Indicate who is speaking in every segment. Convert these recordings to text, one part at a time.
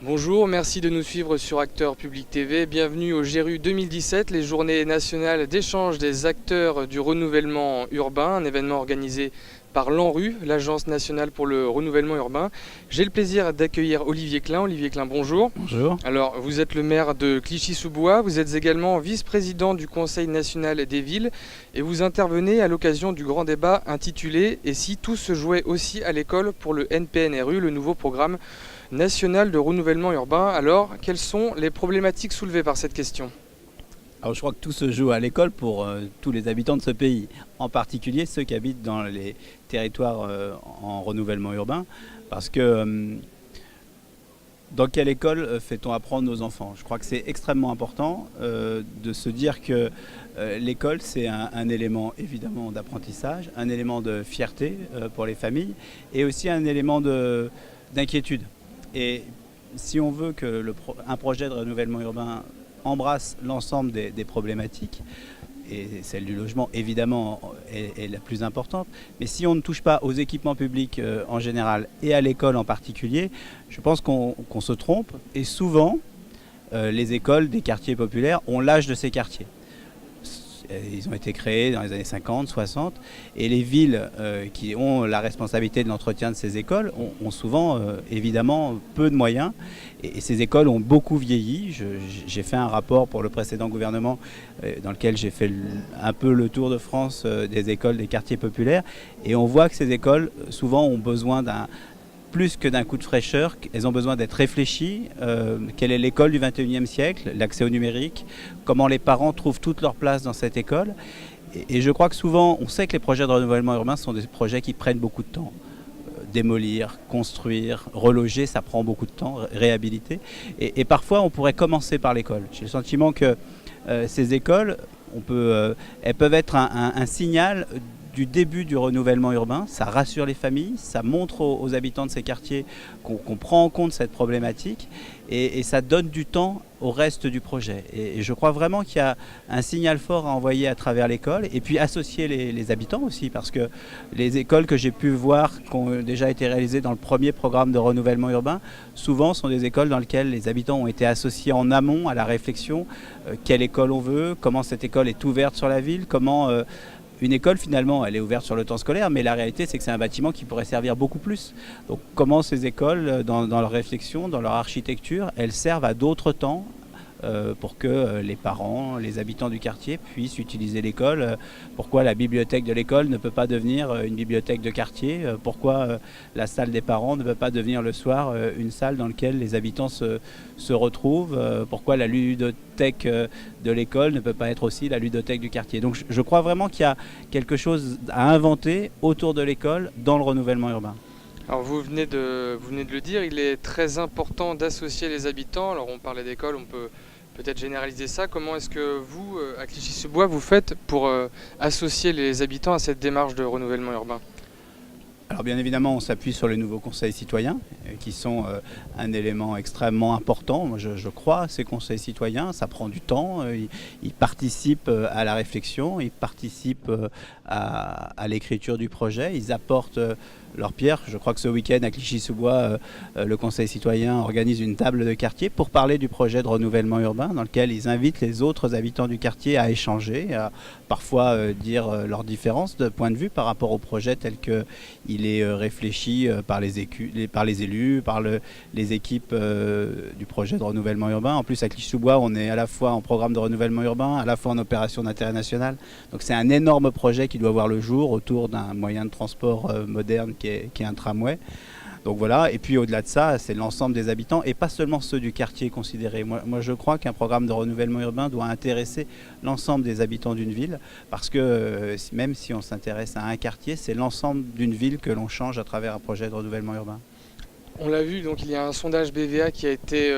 Speaker 1: Bonjour, merci de nous suivre sur Acteurs Public TV. Bienvenue au GERU 2017, les journées nationales d'échange des acteurs du renouvellement urbain, un événement organisé par l'ANRU, l'Agence nationale pour le renouvellement urbain. J'ai le plaisir d'accueillir Olivier Klein. Olivier Klein, bonjour.
Speaker 2: Bonjour.
Speaker 1: Alors, vous êtes le maire de Clichy-sous-Bois, vous êtes également vice-président du Conseil national des villes et vous intervenez à l'occasion du grand débat intitulé « Et si tout se jouait aussi à l'école pour le NPNRU, le nouveau programme national de renouvellement urbain ». Alors, quelles sont les problématiques soulevées par cette question ?
Speaker 2: Alors je crois que tout se joue à l'école pour tous les habitants de ce pays, en particulier ceux qui habitent dans les territoires en renouvellement urbain, parce que dans quelle école fait-on apprendre nos enfants? Je crois que c'est extrêmement important de se dire que l'école c'est un élément évidemment d'apprentissage, un élément de fierté pour les familles et aussi un élément d'inquiétude. Et si on veut que un projet de renouvellement urbain embrasse l'ensemble des problématiques, et celle du logement évidemment est la plus importante, mais si on ne touche pas aux équipements publics en général et à l'école en particulier, je pense qu'on se trompe. Et souvent, les écoles des quartiers populaires ont l'âge de ces quartiers. Ils ont été créés dans les années 50, 60, et les villes qui ont la responsabilité de l'entretien de ces écoles ont souvent évidemment peu de moyens, et ces écoles ont beaucoup vieilli. J'ai fait un rapport pour le précédent gouvernement dans lequel j'ai fait un peu le tour de France des écoles des quartiers populaires, et on voit que ces écoles souvent ont besoin plus que d'un coup de fraîcheur, elles ont besoin d'être réfléchies. Quelle est l'école du 21e siècle, l'accès au numérique, comment les parents trouvent toute leur place dans cette école. Et je crois que souvent, on sait que les projets de renouvellement urbain sont des projets qui prennent beaucoup de temps. Démolir, construire, reloger, ça prend beaucoup de temps, réhabiliter. Et parfois, on pourrait commencer par l'école. J'ai le sentiment que ces écoles, elles peuvent être un signal du début du renouvellement urbain. Ça rassure les familles, ça montre aux habitants de ces quartiers qu'on prend en compte cette problématique, et ça donne du temps au reste du projet. Et je crois vraiment qu'il y a un signal fort à envoyer à travers l'école, et puis associer les habitants aussi, parce que les écoles que j'ai pu voir qui ont déjà été réalisées dans le premier programme de renouvellement urbain, souvent sont des écoles dans lesquelles les habitants ont été associés en amont à la réflexion. Quelle école on veut, comment cette école est ouverte sur la ville, comment une école, finalement, elle est ouverte sur le temps scolaire, mais la réalité, c'est que c'est un bâtiment qui pourrait servir beaucoup plus. Donc, comment ces écoles, dans leur réflexion, dans leur architecture, elles servent à d'autres temps pour que les parents, les habitants du quartier puissent utiliser l'école. Pourquoi la bibliothèque de l'école ne peut pas devenir une bibliothèque de quartier? Pourquoi la salle des parents ne peut pas devenir le soir une salle dans laquelle les habitants se retrouvent? Pourquoi la ludothèque de l'école ne peut pas être aussi la ludothèque du quartier? Donc je crois vraiment qu'il y a quelque chose à inventer autour de l'école dans le renouvellement urbain.
Speaker 1: Alors vous venez de le dire, il est très important d'associer les habitants. Alors on parlait d'école, on peut peut-être généraliser ça. Comment est-ce que vous, à Clichy-sous-Bois, vous faites pour associer les habitants à cette démarche de renouvellement urbain ?
Speaker 2: Alors bien évidemment, on s'appuie sur les nouveaux conseils citoyens qui sont un élément extrêmement important. Moi, je crois à ces conseils citoyens, ça prend du temps, ils participent à la réflexion, ils participent à l'écriture du projet, ils apportent leur pierre. Je crois que ce week-end à Clichy-sous-Bois, le conseil citoyen organise une table de quartier pour parler du projet de renouvellement urbain dans lequel ils invitent les autres habitants du quartier à échanger, à parfois dire leurs différences de point de vue par rapport au projet tel qu'il est réfléchi par les élus, par les équipes du projet de renouvellement urbain. En plus, à Clichy-sous-Bois, on est à la fois en programme de renouvellement urbain, à la fois en opération d'intérêt national. Donc c'est un énorme projet qui doit voir le jour autour d'un moyen de transport moderne qui est un tramway. Donc voilà, et puis au-delà de ça, c'est l'ensemble des habitants et pas seulement ceux du quartier considérés. Moi je crois qu'un programme de renouvellement urbain doit intéresser l'ensemble des habitants d'une ville, parce que même si on s'intéresse à un quartier, c'est l'ensemble d'une ville que l'on change à travers un projet de renouvellement urbain.
Speaker 1: On l'a vu, donc il y a un sondage BVA qui a été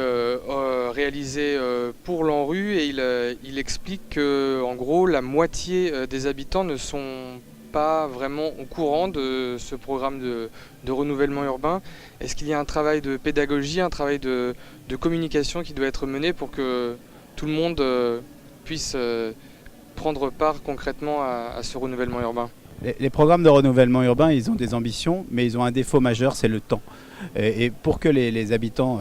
Speaker 1: réalisé pour l'ANRU et il explique que en gros la moitié des habitants ne sont pas vraiment au courant de ce programme de renouvellement urbain. Est-ce qu'il y a un travail de pédagogie, un travail de communication qui doit être mené pour que tout le monde puisse prendre part concrètement à ce renouvellement urbain?
Speaker 2: Les programmes de renouvellement urbain, ils ont des ambitions, mais ils ont un défaut majeur, c'est le temps. Et pour que les habitants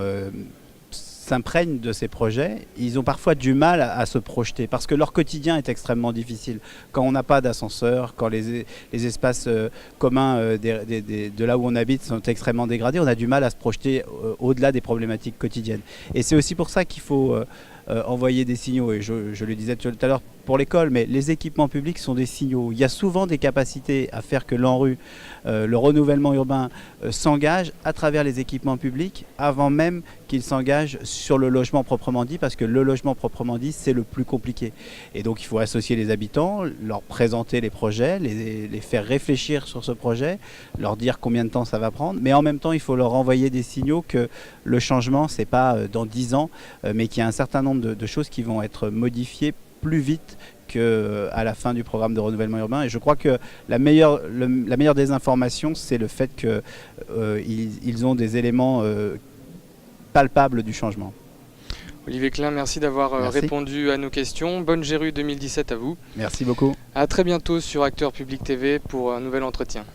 Speaker 2: s'imprègnent de ces projets, ils ont parfois du mal à se projeter parce que leur quotidien est extrêmement difficile. Quand on n'a pas d'ascenseur, quand les espaces communs de là où on habite sont extrêmement dégradés, on a du mal à se projeter au-delà des problématiques quotidiennes. Et c'est aussi pour ça qu'il faut envoyer des signaux. Et je le disais tout à l'heure pour l'école, mais les équipements publics sont des signaux. Il y a souvent des capacités à faire que l'ANRU, le renouvellement urbain, s'engage à travers les équipements publics avant même qu'il s'engage sur le logement proprement dit, parce que le logement proprement dit, c'est le plus compliqué. Et donc il faut associer les habitants, leur présenter les projets, les faire réfléchir sur ce projet, leur dire combien de temps ça va prendre, mais en même temps il faut leur envoyer des signaux que le changement, c'est pas dans 10 ans, mais qu'il y a un certain nombre de choses qui vont être modifiées plus vite qu'à la fin du programme de renouvellement urbain. Et je crois que la meilleure des informations, c'est le fait qu'ils ont des éléments palpables du changement.
Speaker 1: Olivier Klein, merci d'avoir répondu à nos questions. Bonne Géru 2017 à vous.
Speaker 2: Merci beaucoup.
Speaker 1: À très bientôt sur Acteurs Public TV pour un nouvel entretien.